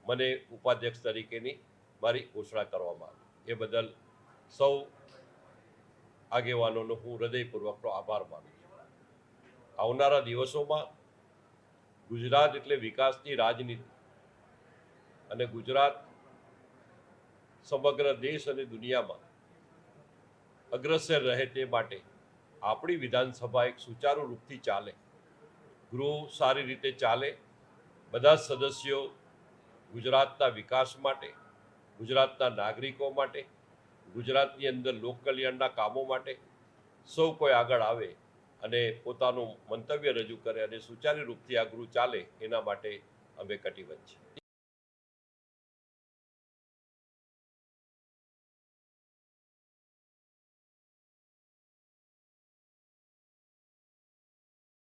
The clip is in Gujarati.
મને ઉપાધ્યક્ષ તરીકેની મારી ઘોષણા કરવામાં આવી। એ બદલ સૌ આગેવાનોનો હું હૃદયપૂર્વકનો આભાર માનું છું। આવનારા દિવસોમાં ગુજરાત એટલે વિકાસની રાજનીતિ અને ગુજરાત સમગ્ર દેશ અને દુનિયામાં અગ્રસર રહે તે માટે આપણી વિધાનસભા એક સુચારુ રૂપથી ચાલે, ગૃહ સારી રીતે ચાલે, બધા સદસ્યો ગુજરાતના વિકાસ માટે, ગુજરાતના નાગરિકો માટે, ગુજરાતની અંદર લોક કલ્યાણના કામો માટે સૌ કોઈ આગળ આવે અને પોતાનું મંતવ્ય રજૂ કરે અને સુચારુ રૂપથી આ ગૃહ ચાલે, એના માટે અમે કટિબદ્ધ છીએ।